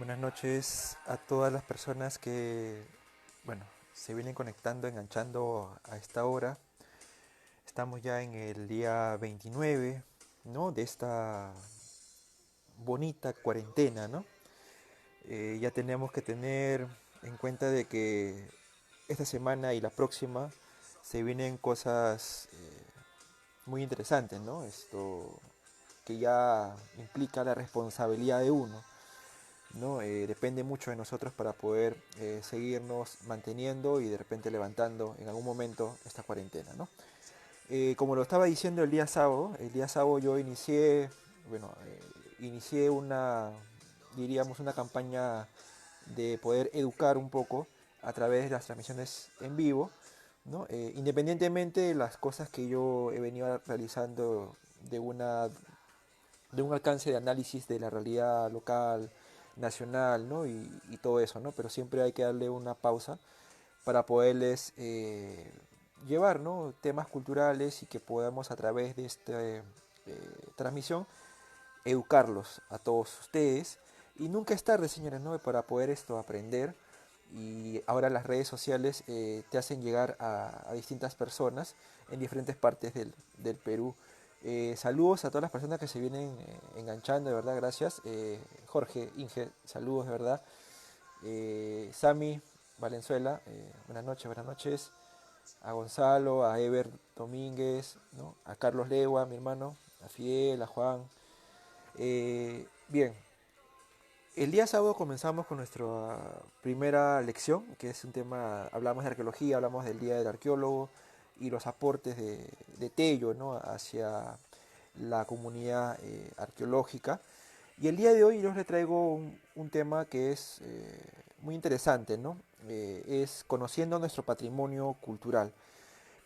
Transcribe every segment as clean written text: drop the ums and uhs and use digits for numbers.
Buenas noches a todas las personas que, bueno, se vienen conectando, enganchando a esta hora. Estamos ya en el día 29, ¿no? De esta bonita cuarentena, ¿no? Ya tenemos que tener en cuenta de que esta semana y la próxima se vienen cosas muy interesantes, ¿no? Esto que ya implica la responsabilidad de uno. ¿No? Depende mucho de nosotros para poder seguirnos manteniendo y de repente levantando en algún momento esta cuarentena, ¿no? Como lo estaba diciendo el día sábado yo inicié, bueno, inicié una, diríamos, una campaña de poder educar un poco a través de las transmisiones en vivo, ¿no? Independientemente de las cosas que yo he venido realizando de de un alcance de análisis de la realidad local, nacional, ¿no? Y todo eso, ¿no? Pero siempre hay que darle una pausa para poderles llevar, ¿no? Temas culturales y que podamos a través de esta transmisión educarlos a todos ustedes. Y nunca es tarde, señores, ¿no? Para poder esto aprender. Y ahora las redes sociales te hacen llegar a distintas personas en diferentes partes del Perú. Saludos a todas las personas que se vienen enganchando, de verdad, gracias. Jorge, Inge, saludos, de verdad. Sami, Valenzuela, buenas noches, buenas noches. A Gonzalo, a Ever Domínguez, ¿no? A Carlos Legua, mi hermano, a Fidel, a Juan. Bien, el día sábado comenzamos con nuestra primera lección, que es un tema, hablamos de arqueología, hablamos del Día del Arqueólogo y los aportes de Tello, ¿no? Hacia la comunidad arqueológica. Y el día de hoy yo les traigo un tema que es muy interesante, ¿no? Es conociendo nuestro patrimonio cultural.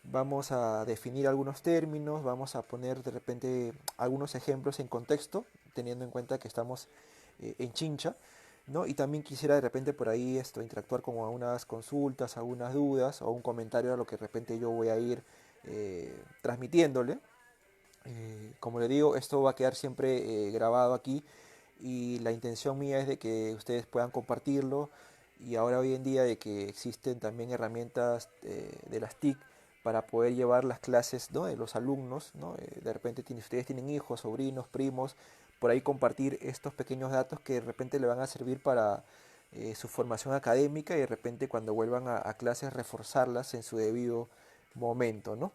Vamos a definir algunos términos, vamos a poner de repente algunos ejemplos en contexto, teniendo en cuenta que estamos en Chincha, ¿no? Y también quisiera de repente por ahí esto interactuar con algunas consultas, algunas dudas o un comentario a lo que de repente yo voy a ir transmitiéndole. Como le digo, esto va a quedar siempre grabado aquí y la intención mía es de que ustedes puedan compartirlo y ahora hoy en día de que existen también herramientas de las TIC para poder llevar las clases, ¿no? De los alumnos, ¿no? De repente ustedes tienen hijos, sobrinos, primos, por ahí compartir estos pequeños datos que de repente le van a servir para su formación académica y de repente cuando vuelvan a clases reforzarlas en su debido momento, ¿no?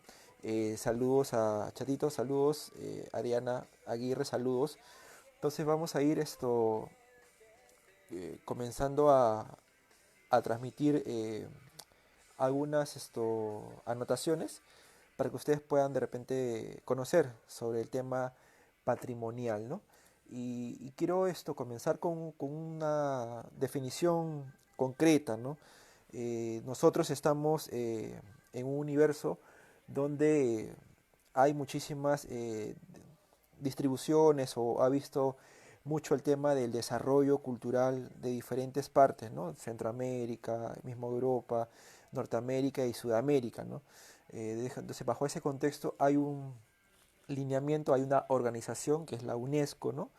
Saludos a Chatito, saludos, Ariana Aguirre, saludos. Entonces vamos a ir comenzando a transmitir algunas anotaciones para que ustedes puedan de repente conocer sobre el tema patrimonial, ¿no? Y quiero comenzar con una definición concreta, ¿no? Nosotros estamos en un universo donde hay muchísimas distribuciones o ha visto mucho el tema del desarrollo cultural de diferentes partes, ¿no? Centroamérica, mismo Europa, Norteamérica y Sudamérica, ¿no? Entonces, bajo ese contexto hay un lineamiento, hay una organización que es la UNESCO, ¿no?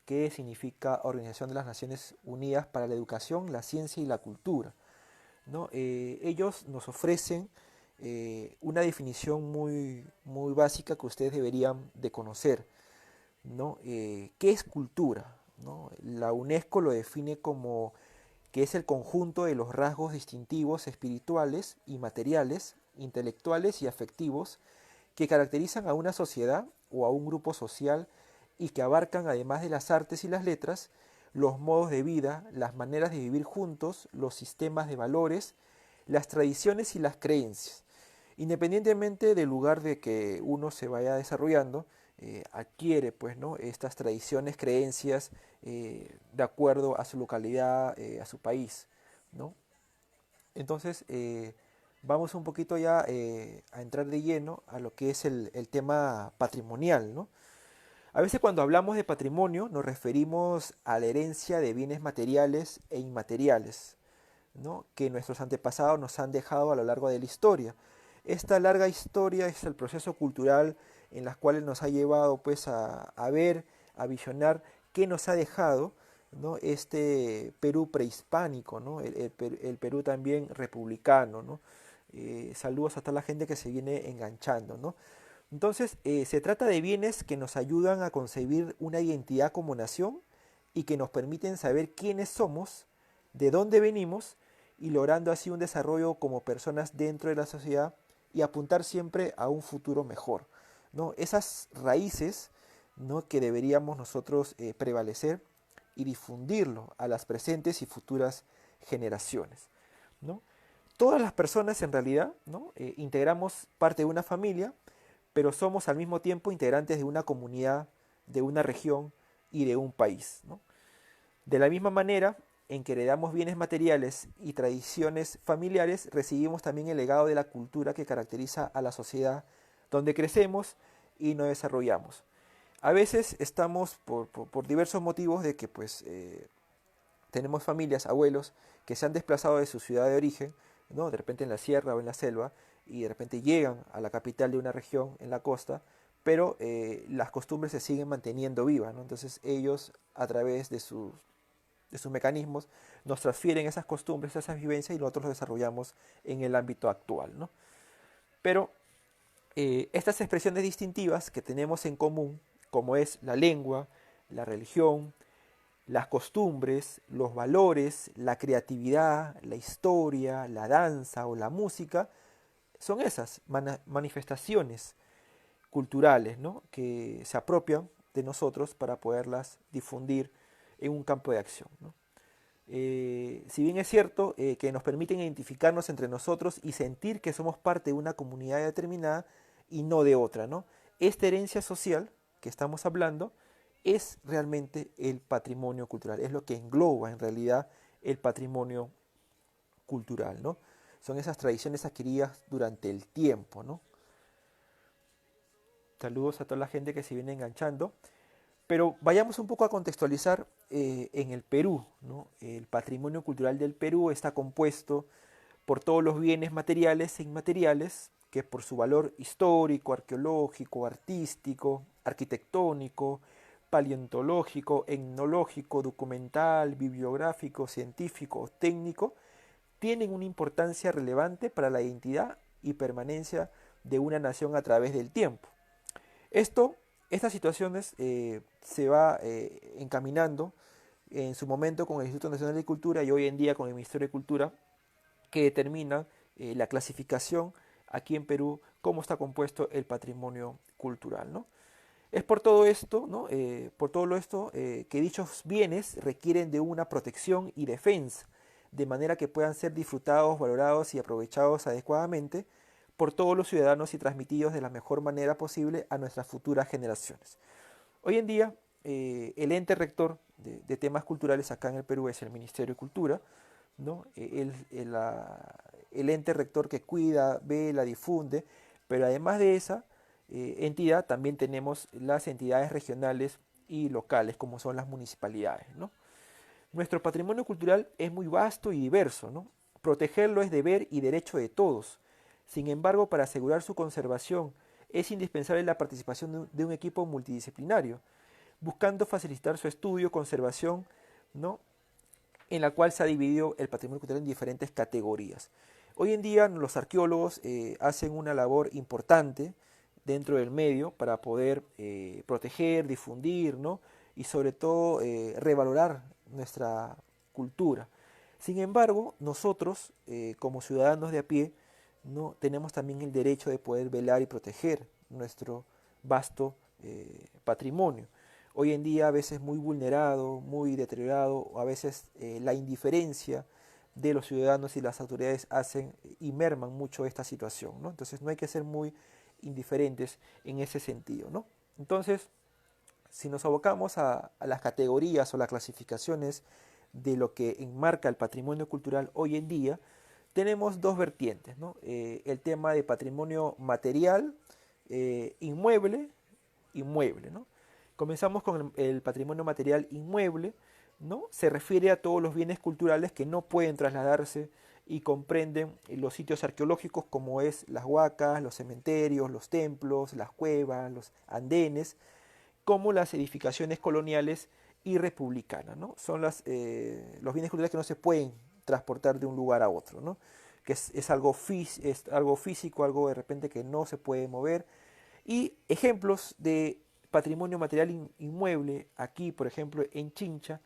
Que significa Organización de las Naciones Unidas para la Educación, la Ciencia y la Cultura, ¿no? Ellos nos ofrecen una definición muy básica que ustedes deberían de conocer, ¿no? ¿Qué es cultura? ¿No? La UNESCO lo define como que es el conjunto de los rasgos distintivos espirituales y materiales, intelectuales y afectivos que caracterizan a una sociedad o a un grupo social y que abarcan, además de las artes y las letras, los modos de vida, las maneras de vivir juntos, los sistemas de valores, las tradiciones y las creencias. Independientemente del lugar de que uno se vaya desarrollando, adquiere pues, ¿no? Estas tradiciones, creencias, de acuerdo a su localidad, a su país, ¿no? Entonces, vamos un poquito ya a entrar de lleno a lo que es el tema patrimonial, ¿no? A veces cuando hablamos de patrimonio nos referimos a la herencia de bienes materiales e inmateriales, ¿no? Que nuestros antepasados nos han dejado a lo largo de la historia. Esta larga historia es el proceso cultural en las cuales nos ha llevado pues a ver, a visionar qué nos ha dejado, ¿no? Este Perú prehispánico, ¿no? El Perú también republicano, ¿no? Saludos a toda la gente que se viene enganchando, ¿no? Entonces, se trata de bienes que nos ayudan a concebir una identidad como nación y que nos permiten saber quiénes somos, de dónde venimos y logrando así un desarrollo como personas dentro de la sociedad y apuntar siempre a un futuro mejor, ¿no? Esas raíces, ¿no? Que deberíamos nosotros prevalecer y difundirlo a las presentes y futuras generaciones, ¿no? Todas las personas en realidad, ¿no? Integramos parte de una familia, pero somos al mismo tiempo integrantes de una comunidad, de una región y de un país, ¿no? De la misma manera en que heredamos bienes materiales y tradiciones familiares, recibimos también el legado de la cultura que caracteriza a la sociedad donde crecemos y nos desarrollamos. A veces estamos por diversos motivos de que pues tenemos familias, abuelos, que se han desplazado de su ciudad de origen, ¿no? De repente en la sierra o en la selva, y de repente llegan a la capital de una región en la costa, pero las costumbres se siguen manteniendo vivas, ¿no? Entonces ellos, a través de sus mecanismos, nos transfieren esas costumbres, esas vivencias, y nosotros los desarrollamos en el ámbito actual, ¿no? Pero estas expresiones distintivas que tenemos en común, como es la lengua, la religión, las costumbres, los valores, la creatividad, la historia, la danza o la música, son esas manifestaciones culturales, ¿no? Que se apropian de nosotros para poderlas difundir en un campo de acción, ¿no? Si bien es cierto que nos permiten identificarnos entre nosotros y sentir que somos parte de una comunidad determinada y no de otra, ¿no? Esta herencia social que estamos hablando es realmente el patrimonio cultural, es lo que engloba en realidad el patrimonio cultural, ¿no? Son esas tradiciones adquiridas durante el tiempo, ¿no? Saludos a toda la gente que se viene enganchando. Pero vayamos un poco a contextualizar en el Perú, ¿no? El patrimonio cultural del Perú está compuesto por todos los bienes materiales e inmateriales que por su valor histórico, arqueológico, artístico, arquitectónico, paleontológico, etnológico, documental, bibliográfico, científico, técnico, tienen una importancia relevante para la identidad y permanencia de una nación a través del tiempo. Esto, estas situaciones se va encaminando en su momento con el Instituto Nacional de Cultura y hoy en día con el Ministerio de Cultura, que determina la clasificación aquí en Perú, cómo está compuesto el patrimonio cultural, ¿no? Es por todo esto, ¿no? Por todo esto que dichos bienes requieren de una protección y defensa, de manera que puedan ser disfrutados, valorados y aprovechados adecuadamente por todos los ciudadanos y transmitidos de la mejor manera posible a nuestras futuras generaciones. Hoy en día, el ente rector de temas culturales acá en el Perú es el Ministerio de Cultura, ¿no? El ente rector que cuida, vela, difunde, pero además de esa entidad también tenemos las entidades regionales y locales, como son las municipalidades, ¿no? Nuestro patrimonio cultural es muy vasto y diverso, ¿no? Protegerlo es deber y derecho de todos. Sin embargo, para asegurar su conservación es indispensable la participación de un equipo multidisciplinario, buscando facilitar su estudio, conservación, ¿no? En la cual se ha dividido el patrimonio cultural en diferentes categorías. Hoy en día los arqueólogos hacen una labor importante dentro del medio para poder proteger, difundir, ¿no? Y sobre todo revalorar nuestra cultura. Sin embargo, nosotros como ciudadanos de a pie, ¿no? Tenemos también el derecho de poder velar y proteger nuestro vasto patrimonio. Hoy en día a veces muy vulnerado, muy deteriorado, o a veces la indiferencia de los ciudadanos y las autoridades hacen y merman mucho esta situación, ¿no? Entonces no hay que ser muy indiferentes en ese sentido, ¿no? Entonces, si nos abocamos a las categorías o las clasificaciones de lo que enmarca el patrimonio cultural hoy en día, tenemos dos vertientes, ¿no? El tema de patrimonio material, inmueble, inmueble, ¿no? Comenzamos con el patrimonio material inmueble, ¿no? Se refiere a todos los bienes culturales que no pueden trasladarse y comprenden los sitios arqueológicos como es las huacas, los cementerios, los templos, las cuevas, los andenes, como las edificaciones coloniales y republicana, ¿no? Son los bienes culturales que no se pueden transportar de un lugar a otro, ¿no? Que es es algo físico, algo de repente que no se puede mover. Y ejemplos de patrimonio material inmueble, aquí por ejemplo en Chincha,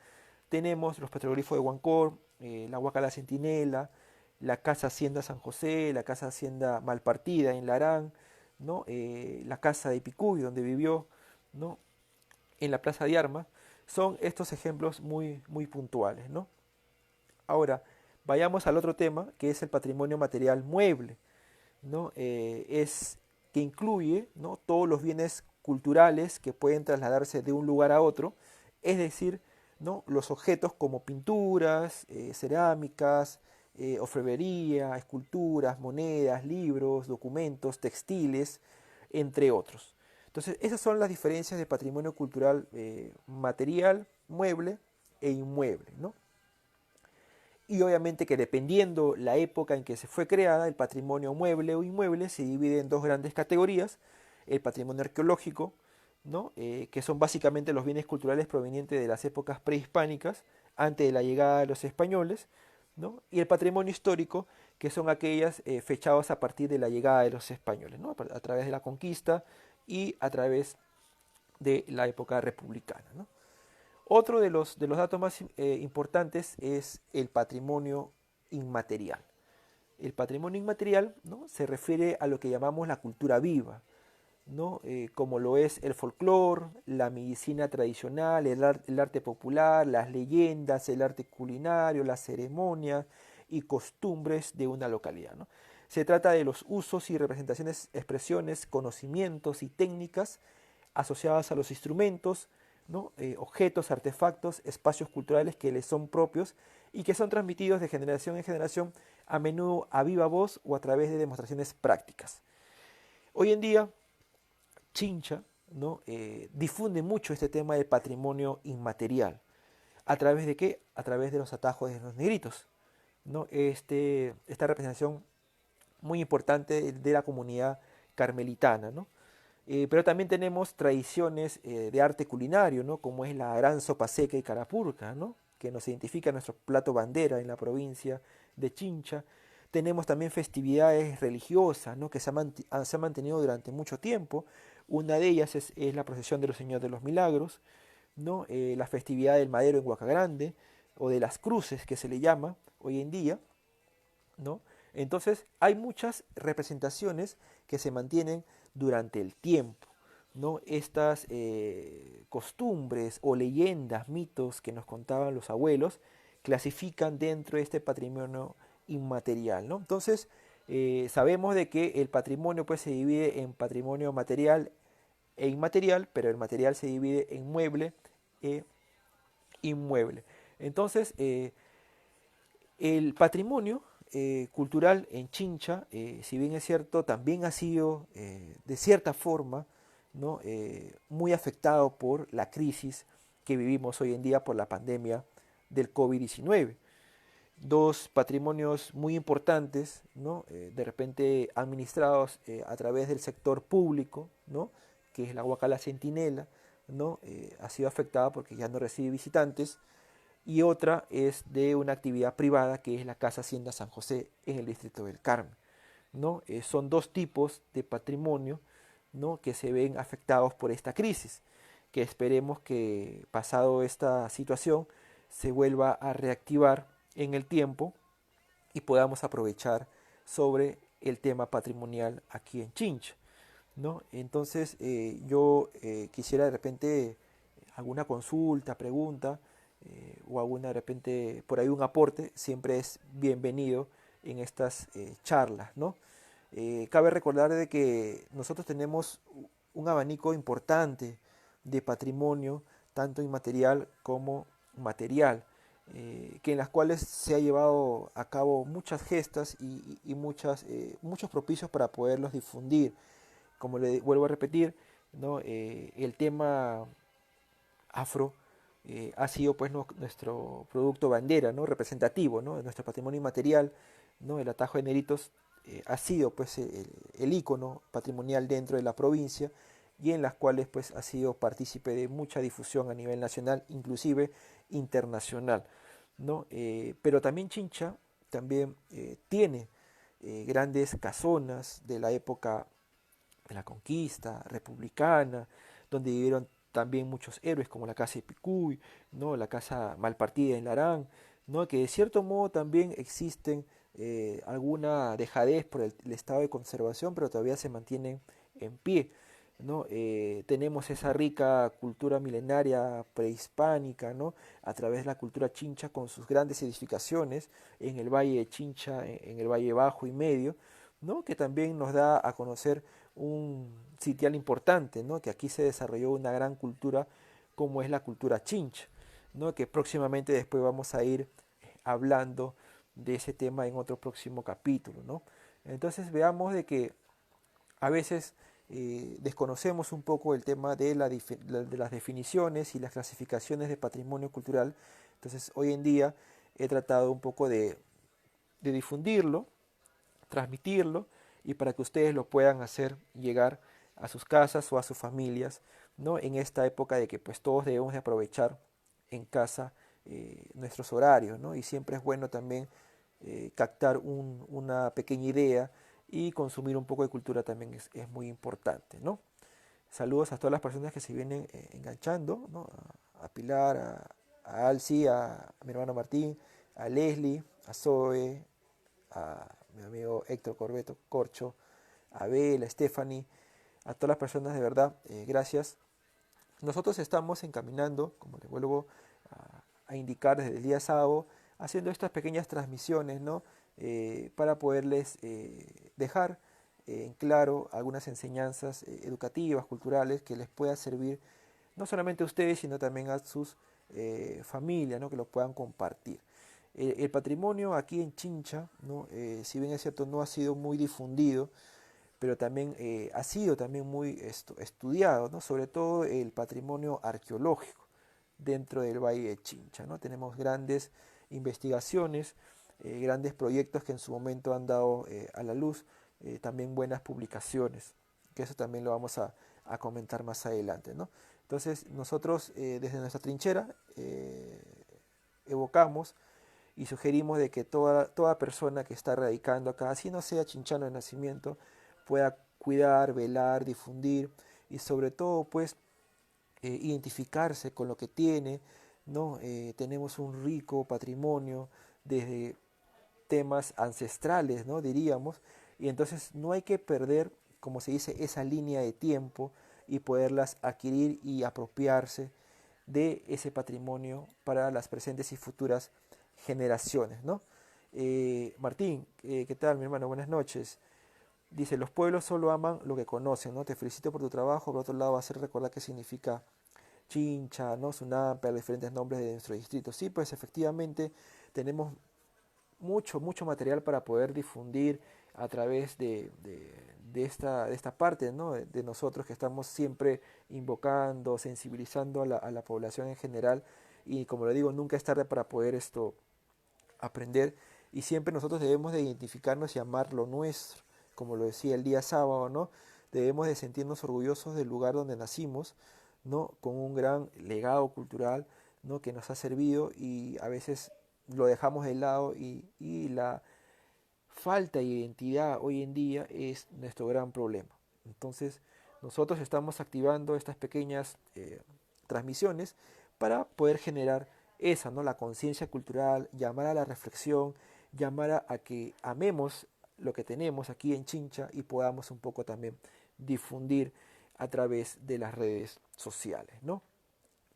tenemos los petroglifos de Huancor, la Huaca La Centinela, la Casa Hacienda San José, la Casa Hacienda Malpartida en Larán, ¿no? La Casa de Picuy, donde vivió, ¿no? En la Plaza de Armas. Son estos ejemplos muy puntuales, ¿no? Ahora, vayamos al otro tema, que es el patrimonio material mueble, ¿no? Es que incluye, ¿no?, todos los bienes culturales que pueden trasladarse de un lugar a otro, es decir, ¿no?, los objetos como pinturas, cerámicas, orfebrería, esculturas, monedas, libros, documentos, textiles, entre otros. Entonces, esas son las diferencias de patrimonio cultural material, mueble e inmueble, ¿no? Y obviamente que dependiendo la época en que se fue creada, el patrimonio mueble o inmueble se divide en dos grandes categorías: el patrimonio arqueológico, ¿no? Que son básicamente los bienes culturales provenientes de las épocas prehispánicas, antes de la llegada de los españoles, ¿no? Y el patrimonio histórico, que son aquellas fechadas a partir de la llegada de los españoles, ¿no? A través de la conquista y a través de la época republicana, ¿no? Otro de los datos más importantes es el patrimonio inmaterial. El patrimonio inmaterial, ¿no?, se refiere a lo que llamamos la cultura viva, ¿no? Como lo es el folclore, la medicina tradicional, el arte popular, las leyendas, el arte culinario, las ceremonias y costumbres de una localidad, ¿no? Se trata de los usos y representaciones, expresiones, conocimientos y técnicas asociadas a los instrumentos, ¿no?, objetos, artefactos, espacios culturales que les son propios y que son transmitidos de generación en generación, a menudo a viva voz o a través de demostraciones prácticas. Hoy en día, Chincha, ¿no?, difunde mucho este tema del patrimonio inmaterial. ¿A través de qué? A través de los atajos de los negritos, ¿no? Esta representación muy importante de la comunidad carmelitana, ¿no? Pero también tenemos tradiciones de arte culinario, ¿no?, como es la gran sopa seca y carapurca, ¿no?, que nos identifica nuestro plato bandera en la provincia de Chincha. Tenemos también festividades religiosas, ¿no?, que se han mantenido durante mucho tiempo. Una de ellas es la procesión de los Señores de los Milagros, ¿no? La festividad del Madero en Huaca Grande, o de las cruces que se le llama hoy en día, ¿no? Entonces hay muchas representaciones que se mantienen durante el tiempo, ¿no? Estas costumbres o leyendas, mitos que nos contaban los abuelos, clasifican dentro de este patrimonio inmaterial, ¿no? Entonces sabemos de que el patrimonio pues se divide en patrimonio material e inmaterial, pero el material se divide en mueble e inmueble. Entonces, el patrimonio cultural en Chincha, si bien es cierto, también ha sido de cierta forma, ¿no?, muy afectado por la crisis que vivimos hoy en día por la pandemia del COVID-19. Dos patrimonios muy importantes, ¿no?, de repente administrados a través del sector público, ¿no?, que es la Huacala Centinela, ¿no?, ha sido afectada porque ya no recibe visitantes, y otra es de una actividad privada que es la Casa Hacienda San José en el distrito del Carmen, ¿no? Son dos tipos de patrimonio, ¿no?, que se ven afectados por esta crisis, que esperemos que pasado esta situación se vuelva a reactivar en el tiempo y podamos aprovechar sobre el tema patrimonial aquí en Chincha, ¿no? Entonces yo quisiera de repente alguna consulta, pregunta, o alguna de repente por ahí un aporte, siempre es bienvenido en estas charlas, ¿no? Cabe recordar de que nosotros tenemos un abanico importante de patrimonio, tanto inmaterial como material, que en las cuales se ha llevado a cabo muchas gestas y muchos propicios para poderlos difundir. Como le vuelvo a repetir, ¿no?, el tema afro ha sido pues nuestro producto bandera, ¿no?, representativo, ¿no?, de nuestro patrimonio inmaterial, ¿no? El atajo de Neritos ha sido pues el ícono patrimonial dentro de la provincia, y en las cuales pues ha sido partícipe de mucha difusión a nivel nacional, inclusive internacional, ¿no? Pero también Chincha también tiene grandes casonas de la época de la conquista republicana, donde vivieron también muchos héroes como la casa de Picuy, ¿no? La casa Malpartida en Larán, ¿no? Que de cierto modo también existen alguna dejadez por el estado de conservación, pero todavía se mantienen en pie, ¿no? Tenemos esa rica cultura milenaria prehispánica, ¿no? A través de la cultura chincha con sus grandes edificaciones en el Valle de Chincha, en el Valle Bajo y Medio, ¿no? Que también nos da a conocer un sitial importante, ¿no? Que aquí se desarrolló una gran cultura como es la cultura chincha, ¿no? Que próximamente después vamos a ir hablando de ese tema en otro próximo capítulo, ¿no? Entonces veamos de que a veces desconocemos un poco el tema de las definiciones y las clasificaciones de patrimonio cultural. Entonces hoy en día he tratado un poco de difundirlo, transmitirlo y para que ustedes lo puedan hacer llegar a sus casas o a sus familias, ¿no? En esta época de que pues todos debemos de aprovechar en casa nuestros horarios, ¿no? Y siempre es bueno también captar una pequeña idea y consumir un poco de cultura también es muy importante, ¿no? Saludos a todas las personas que se vienen enganchando, ¿no? A Pilar, a Alci, a mi hermano Martín, a Leslie, a Zoe, a mi amigo Héctor Corbeto Corcho, a Abel, a Stephanie, a todas las personas de verdad, gracias. Nosotros estamos encaminando, como les vuelvo a indicar desde el día sábado, haciendo estas pequeñas transmisiones, ¿no? Para poderles dejar en claro algunas enseñanzas educativas, culturales, que les pueda servir no solamente a ustedes, sino también a sus familias, ¿no? Que lo puedan compartir. El patrimonio aquí en Chincha, ¿no? Si bien es cierto, no ha sido muy difundido, pero también ha sido también muy estudiado, ¿no? Sobre todo el patrimonio arqueológico dentro del Valle de Chincha, ¿no? Tenemos grandes investigaciones, grandes proyectos que en su momento han dado a la luz, también buenas publicaciones, que eso también lo vamos a comentar más adelante, ¿no? Entonces nosotros desde nuestra trinchera evocamos y sugerimos de que toda persona que está radicando acá, así no sea chinchano de nacimiento, pueda cuidar, velar, difundir y sobre todo pues identificarse con lo que tiene, ¿no? Tenemos un rico patrimonio desde temas ancestrales, ¿no? Diríamos, y entonces no hay que perder, como se dice, esa línea de tiempo y poderlas adquirir y apropiarse de ese patrimonio para las presentes y futuras generaciones, ¿no? Martín, ¿qué tal, mi hermano? Buenas noches. Dice, los pueblos solo aman lo que conocen, ¿no? Te felicito por tu trabajo. Por otro lado, va a hacer recordar qué significa Chincha, ¿no? Sunampe, los diferentes nombres de nuestro distrito. Sí, pues efectivamente tenemos mucho material para poder difundir a través de esta parte, ¿no? De nosotros que estamos siempre invocando, sensibilizando a la población en general y como le digo, nunca es tarde para poder aprender y siempre nosotros debemos de identificarnos y amar lo nuestro, como lo decía el día sábado, ¿no? Debemos de sentirnos orgullosos del lugar donde nacimos, ¿no? Con un gran legado cultural, ¿no? Que nos ha servido y a veces lo dejamos de lado y la falta de identidad hoy en día es nuestro gran problema. Entonces, nosotros estamos activando estas pequeñas transmisiones para poder generar esa, ¿no? La conciencia cultural, llamar a la reflexión, llamar a que amemos lo que tenemos aquí en Chincha y podamos un poco también difundir a través de las redes sociales, ¿no?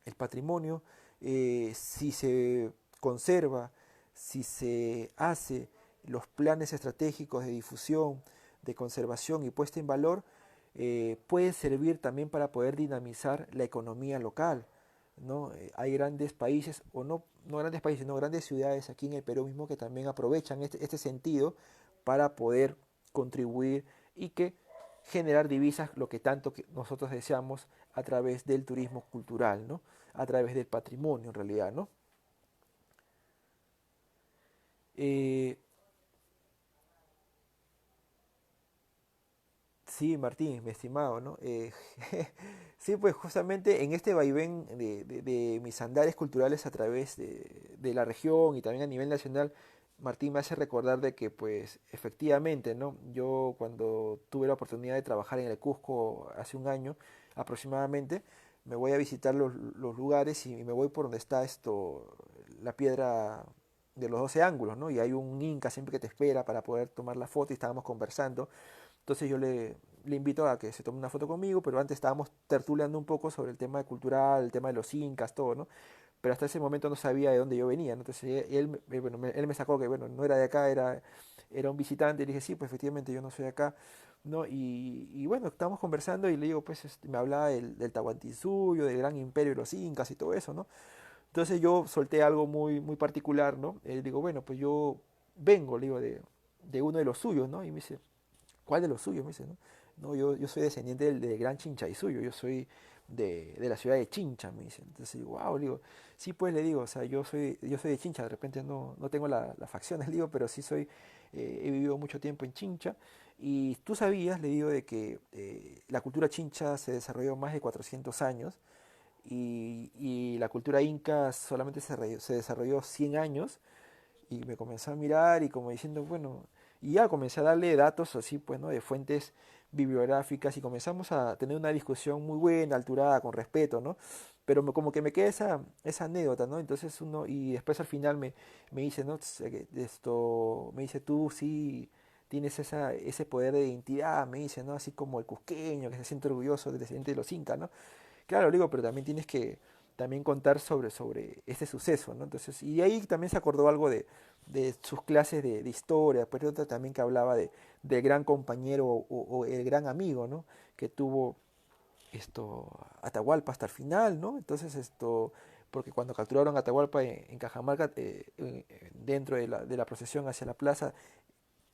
El patrimonio, si se conserva, si se hace los planes estratégicos de difusión, de conservación y puesta en valor, puede servir también para poder dinamizar la economía local, ¿no? Hay grandes países, o no grandes países, no grandes ciudades aquí en el Perú mismo que también aprovechan este sentido para poder contribuir y que generar divisas, lo que tanto que nosotros deseamos a través del turismo cultural, ¿no? A través del patrimonio en realidad, ¿no? Eh, Sí, Martín, mi estimado, ¿no? Sí, pues justamente en este vaivén de mis andares culturales a través de la región y también a nivel nacional, Martín me hace recordar de que, pues, efectivamente, ¿no? Yo cuando tuve la oportunidad de trabajar en el Cusco hace un año aproximadamente, me voy a visitar los lugares y me voy por donde está la piedra de los 12 ángulos, ¿no? Y hay un inca siempre que te espera para poder tomar la foto y estábamos conversando. Entonces le invito a que se tome una foto conmigo, pero antes estábamos tertuleando un poco sobre el tema cultural, el tema de los incas, todo, ¿no? Pero hasta ese momento no sabía de dónde yo venía, ¿no? Entonces bueno, él me sacó que, bueno, no era de acá, era un visitante, y le dije, sí, pues efectivamente yo no soy de acá, ¿no? Y bueno, estábamos conversando y le digo, pues me hablaba del Tahuantinsuyo, del gran imperio de los incas y todo eso, ¿no? Entonces yo solté algo muy, muy particular, ¿no? Digo, bueno, pues yo vengo, le digo, de uno de los suyos, ¿no? Y me dice, ¿cuál de los suyos? Me dice, ¿no? No, yo soy descendiente del gran Chinchaysuyo, yo soy de la ciudad de Chincha, me dice. Entonces digo, wow, le digo, sí, pues le digo, o sea, yo soy de Chincha, de repente no tengo las facciones, le digo, pero sí he vivido mucho tiempo en Chincha. Y tú sabías, le digo, de que la cultura chincha se desarrolló más de 400 años y la cultura inca solamente se desarrolló 100 años y me comencé a mirar y como diciendo, bueno, y ya comencé a darle datos así, pues, ¿no? De fuentes bibliográficas y comenzamos a tener una discusión muy buena, alturada, con respeto, ¿no? Pero como que me queda esa anécdota, ¿no? Entonces y después al final me dice, ¿no? Me dice, tú sí tienes ese poder de identidad, me dice, ¿no? Así como el cusqueño que se siente orgulloso del descendiente de los incas, ¿no? Claro, digo, pero también tienes que también contar sobre este suceso, ¿no? Entonces, y ahí también se acordó algo de sus clases de historia, pero otra también que hablaba del gran compañero o el gran amigo, ¿no? Que tuvo Atahualpa hasta el final, ¿no? Entonces porque cuando capturaron a Atahualpa en Cajamarca, dentro de la procesión hacia la plaza,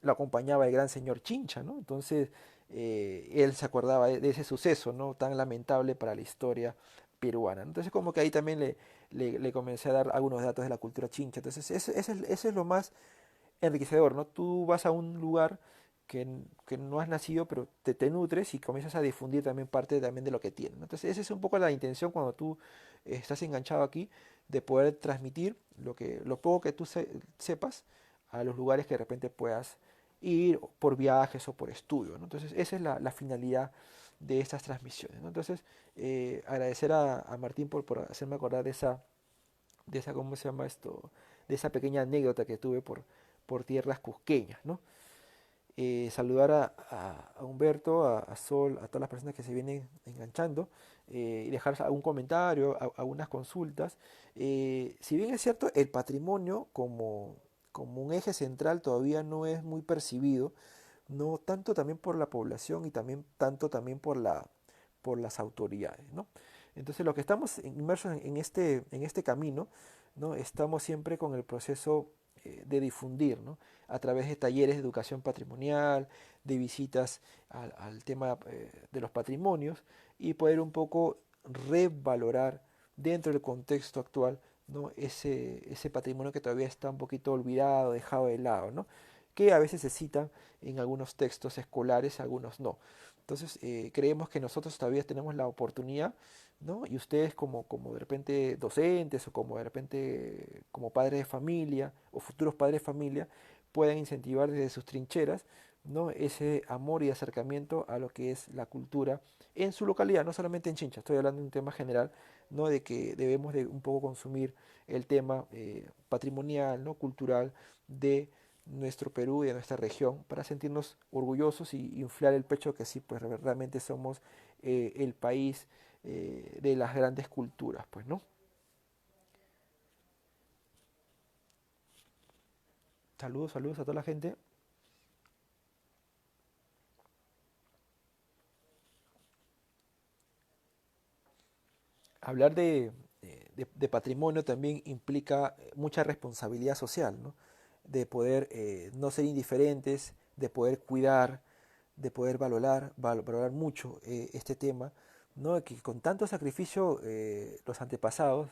lo acompañaba el gran señor Chincha, ¿no? Entonces, él se acordaba de ese suceso, ¿no? Tan lamentable para la historia peruana, ¿no? Entonces, como que ahí también le comencé a dar algunos datos de la cultura chincha. Entonces, eso es lo más enriquecedor, ¿no? Tú vas a un lugar que no has nacido, pero te nutres y comienzas a difundir también parte también de lo que tienes, ¿no? Entonces, esa es un poco la intención cuando tú estás enganchado aquí, de poder transmitir lo poco que tú sepas a los lugares que de repente puedas ir por viajes o por estudio, ¿no? Entonces, esa es la finalidad de estas transmisiones, ¿no? Entonces, agradecer a Martín por hacerme acordar de esa, ¿cómo se llama esto? De esa pequeña anécdota que tuve por tierras cusqueñas, ¿no? Saludar a Humberto, a Sol, a todas las personas que se vienen enganchando, y dejar algún comentario, algunas consultas. Si bien es cierto, el patrimonio como un eje central todavía no es muy percibido, no tanto también por la población y también tanto también por las autoridades, ¿no? Entonces, los que estamos inmersos en este camino, ¿no? Estamos siempre con el proceso de difundir, ¿no? A través de talleres de educación patrimonial, de visitas al tema de los patrimonios y poder un poco revalorar dentro del contexto actual, ¿no? ese patrimonio que todavía está un poquito olvidado, dejado de lado, ¿no? Que a veces se citan en algunos textos escolares, algunos no. Entonces, creemos que nosotros todavía tenemos la oportunidad, ¿no? Y ustedes como de repente docentes o como de repente como padres de familia o futuros padres de familia, puedan incentivar desde sus trincheras, ¿no? Ese amor y acercamiento a lo que es la cultura en su localidad, no solamente en Chincha, estoy hablando de un tema general, ¿no? De que debemos de un poco consumir el tema patrimonial, ¿no? Cultural de nuestro Perú y de nuestra región para sentirnos orgullosos y inflar el pecho que sí, pues realmente somos el país de las grandes culturas, pues, ¿no? Saludos, saludos a toda la gente. Hablar de patrimonio también implica mucha responsabilidad social, ¿no? De poder no ser indiferentes, de poder cuidar, de poder valorar mucho este tema, ¿no? Que con tanto sacrificio los antepasados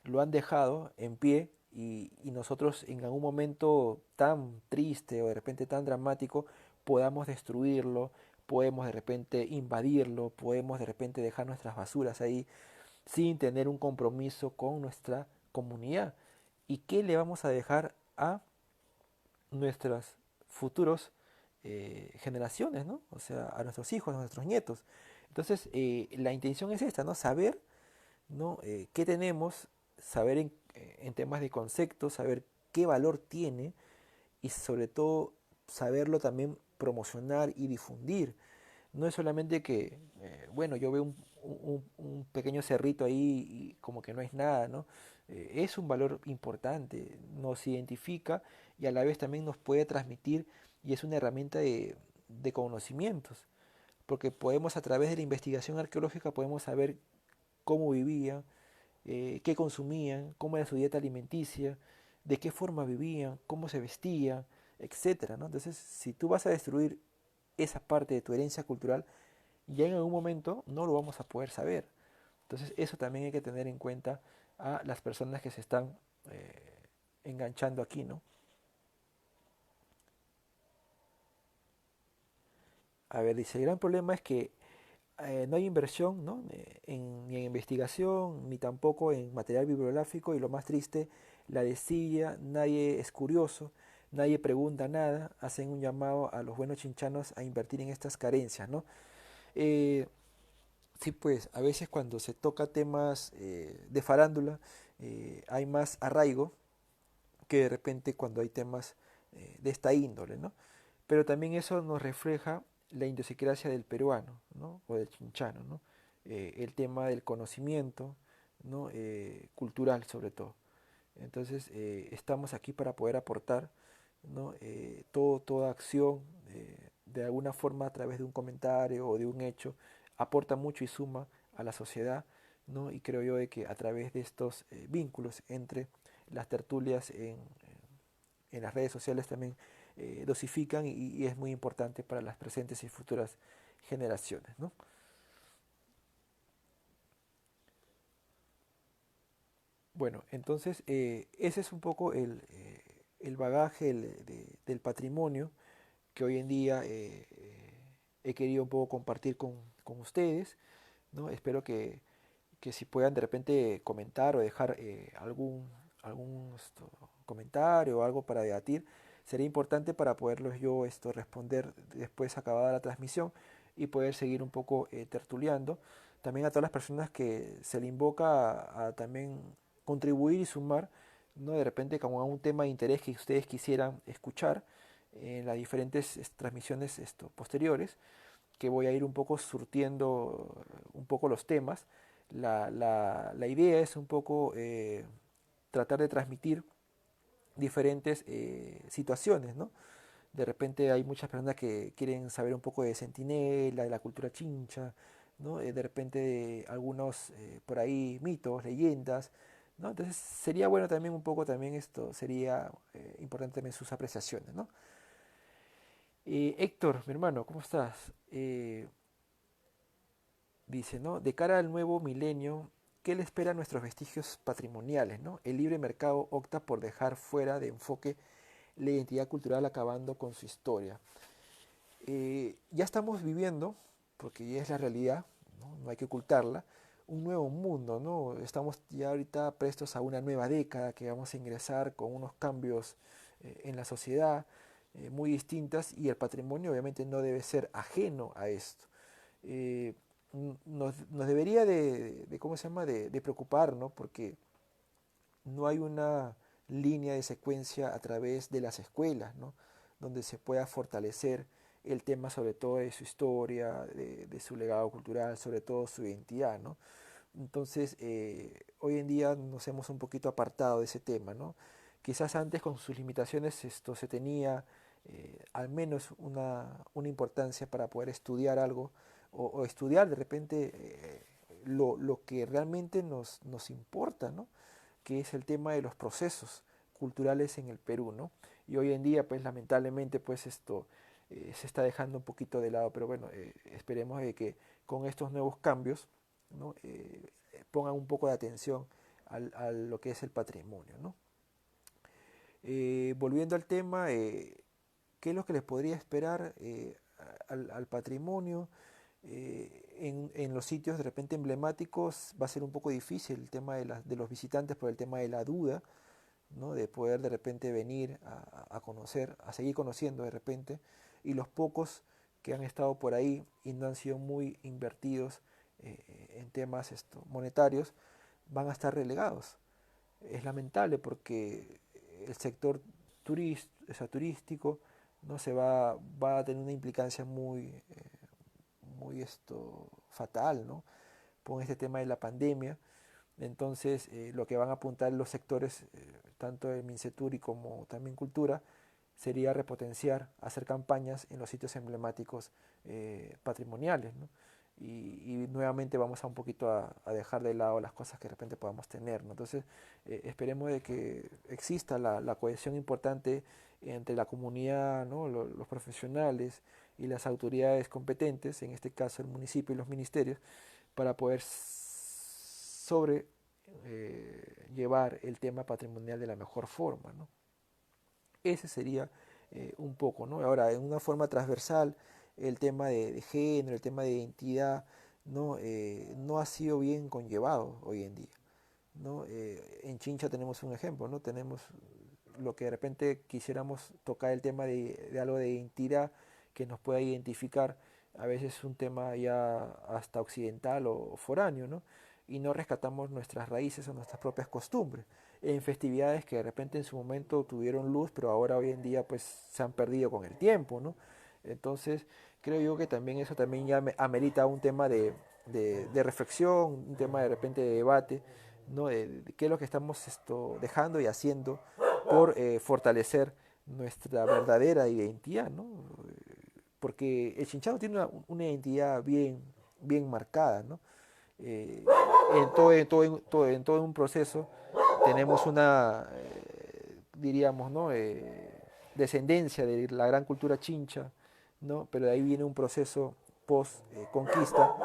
lo han dejado en pie y nosotros en algún momento tan triste o de repente tan dramático podamos destruirlo, podemos de repente invadirlo, podemos de repente dejar nuestras basuras ahí sin tener un compromiso con nuestra comunidad. ¿Y qué le vamos a dejar a nuestras futuros generaciones, ¿no? O sea, a nuestros hijos, a nuestros nietos? Entonces, la intención es esta, ¿no? Saber, ¿no? Qué tenemos, saber en temas de conceptos, saber qué valor tiene y sobre todo saberlo también promocionar y difundir. No es solamente que, bueno, yo veo un pequeño cerrito ahí y como que no es nada, ¿no? Es un valor importante, nos identifica y a la vez también nos puede transmitir y es una herramienta de conocimientos, porque podemos a través de la investigación arqueológica podemos saber cómo vivían, qué consumían, cómo era su dieta alimenticia, de qué forma vivían, cómo se vestían, etcétera, ¿no? Entonces, si tú vas a destruir esa parte de tu herencia cultural, ya en algún momento no lo vamos a poder saber. Entonces, eso también hay que tener en cuenta a las personas que se están enganchando aquí, ¿no? A ver, dice, el gran problema es que no hay inversión, ¿no? Ni en investigación, ni tampoco en material bibliográfico, y lo más triste, la desidia, nadie es curioso, nadie pregunta nada, hacen un llamado a los buenos chinchanos a invertir en estas carencias, ¿no? Eh, sí, pues a veces cuando se toca temas de farándula, hay más arraigo que de repente cuando hay temas de esta índole, ¿no? Pero también eso nos refleja la idiosincrasia del peruano, ¿no? O del chinchano, ¿no? El tema del conocimiento, ¿no? Cultural sobre todo. Entonces, estamos aquí para poder aportar, ¿no? Toda acción, de alguna forma a través de un comentario o de un hecho, aporta mucho y suma a la sociedad, ¿no? Y creo yo de que a través de estos vínculos entre las tertulias en las redes sociales también dosifican y es muy importante para las presentes y futuras generaciones, ¿no? Bueno, entonces ese es un poco el bagaje del patrimonio que hoy en día he querido un poco compartir con ustedes, ¿no? Espero que si puedan de repente comentar o dejar algún comentario o algo para debatir, sería importante para poderlos yo responder después acabada la transmisión y poder seguir un poco tertuleando. También a todas las personas que se le invoca a también contribuir y sumar, ¿no? De repente como a un tema de interés que ustedes quisieran escuchar en las diferentes transmisiones posteriores, que voy a ir un poco surtiendo un poco los temas. La idea es un poco tratar de transmitir diferentes situaciones, ¿no? De repente hay muchas personas que quieren saber un poco de Centinela, de la cultura chincha, ¿no? De repente algunos por ahí mitos, leyendas, ¿no? Entonces sería bueno también un poco también sería importante también sus apreciaciones, ¿no? Héctor, mi hermano, ¿cómo estás? Dice, ¿no? De cara al nuevo milenio, ¿qué le espera a nuestros vestigios patrimoniales, ¿no? El libre mercado opta por dejar fuera de enfoque la identidad cultural acabando con su historia. Ya estamos viviendo, porque ya es la realidad, ¿no? No hay que ocultarla, un nuevo mundo, ¿no? Estamos ya ahorita prestos a una nueva década que vamos a ingresar con unos cambios en la sociedad muy distintas y el patrimonio obviamente no debe ser ajeno a esto. Eh, nos debería ¿cómo se llama?, de preocupar, ¿no? Porque no hay una línea de secuencia a través de las escuelas, ¿no? Donde se pueda fortalecer el tema sobre todo de su historia, de su legado cultural, sobre todo su identidad, ¿no? Entonces, hoy en día nos hemos un poquito apartado de ese tema, ¿no? Quizás antes con sus limitaciones esto se tenía al menos una importancia para poder estudiar algo o estudiar de repente lo que realmente nos importa, ¿no? Que es el tema de los procesos culturales en el Perú, ¿no? Y hoy en día, pues lamentablemente, pues se está dejando un poquito de lado, pero bueno, esperemos de que con estos nuevos cambios, ¿no? Pongan un poco de atención a lo que es el patrimonio, ¿no? Volviendo al tema, ¿qué es lo que les podría esperar? al patrimonio. En los sitios de repente emblemáticos va a ser un poco difícil el tema de los visitantes por el tema de la duda, ¿no? De poder de repente venir a conocer, a seguir conociendo de repente, y los pocos que han estado por ahí y no han sido muy invertidos en temas monetarios, van a estar relegados. Es lamentable porque el sector turístico no va a tener una implicancia muy fatal, ¿no? Con este tema de la pandemia. Entonces, lo que van a apuntar los sectores, tanto de Minceturi como también Cultura, sería repotenciar, hacer campañas en los sitios emblemáticos patrimoniales, ¿no? Y nuevamente vamos a un poquito a dejar de lado las cosas que de repente podamos tener, ¿no? Entonces, esperemos de que exista la cohesión importante entre la comunidad, ¿no? Los profesionales y las autoridades competentes, en este caso el municipio y los ministerios, para poder llevar el tema patrimonial de la mejor forma, ¿no? Ese sería un poco, ¿no? Ahora, en una forma transversal, el tema de género, el tema de identidad, ¿no? No ha sido bien conllevado hoy en día, ¿no? En Chincha tenemos un ejemplo, ¿no? Tenemos lo que de repente quisiéramos tocar el tema de algo de identidad que nos pueda identificar, a veces es un tema ya hasta occidental o foráneo, ¿no? Y no rescatamos nuestras raíces o nuestras propias costumbres en festividades que de repente en su momento tuvieron luz, pero ahora hoy en día pues se han perdido con el tiempo, ¿no? Entonces creo yo que también eso también ya amerita un tema de reflexión, un tema de repente de debate, ¿no? De qué es lo que estamos dejando y haciendo por fortalecer nuestra verdadera identidad, ¿no? Porque el chinchano tiene una identidad bien marcada, ¿no? Eh, en todo un proceso tenemos una, diríamos, ¿no? Descendencia de la gran cultura chincha, ¿no? Pero de ahí viene un proceso post-conquista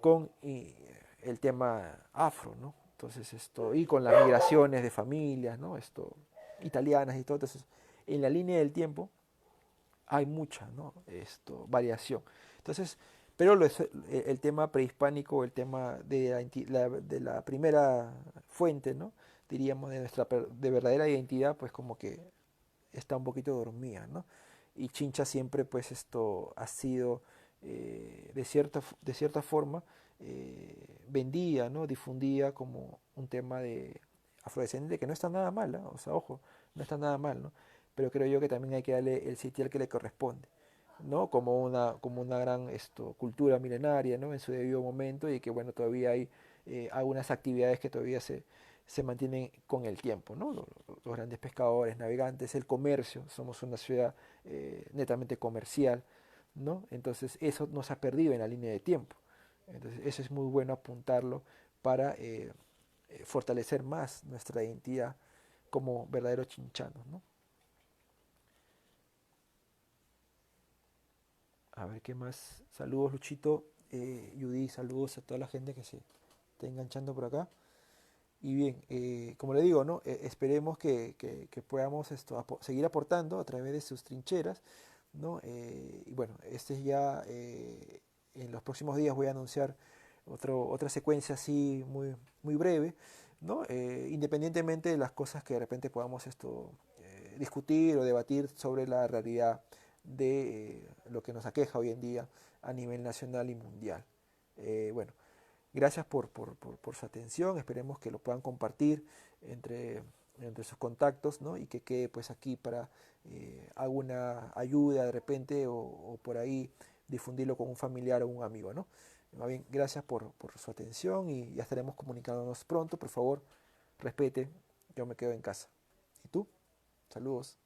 con el tema afro, ¿no? Entonces y con las migraciones de familias, ¿no? Italianas y todo. Entonces, en la línea del tiempo hay mucha, ¿no? Variación. Entonces, pero el tema prehispánico, el tema de la primera fuente, ¿no? Diríamos de nuestra de verdadera identidad, pues como que está un poquito dormida, ¿no? Y Chincha siempre, pues ha sido de cierta forma vendida, ¿no? Difundida como un tema de afrodescendiente que no está nada mal, ¿no? O sea, ojo, no está nada mal, ¿no? Pero creo yo que también hay que darle el sitial que le corresponde, ¿no? Como una gran cultura milenaria, ¿no? En su debido momento y que, bueno, todavía hay algunas actividades que todavía se mantienen con el tiempo, ¿no? Los grandes pescadores, navegantes, el comercio, somos una ciudad netamente comercial, ¿no? Entonces eso nos ha perdido en la línea de tiempo. Entonces eso es muy bueno apuntarlo para fortalecer más nuestra identidad como verdaderos chinchanos, ¿no? A ver qué más. Saludos, Luchito. Judy, saludos a toda la gente que se está enganchando por acá. Y bien, como le digo, ¿no? Esperemos que podamos seguir aportando a través de sus trincheras, ¿no? Y bueno, este es ya, en los próximos días voy a anunciar otra secuencia así muy breve, ¿no? Independientemente de las cosas que de repente podamos discutir o debatir sobre la realidad de lo que nos aqueja hoy en día a nivel nacional y mundial. Bueno, gracias por su atención, esperemos que lo puedan compartir entre sus contactos, ¿no? Y que quede pues aquí para alguna ayuda de repente o por ahí difundirlo con un familiar o un amigo, ¿no? Más bien, gracias por su atención y ya estaremos comunicándonos pronto. Por favor, respete, yo me quedo en casa. ¿Y tú? Saludos.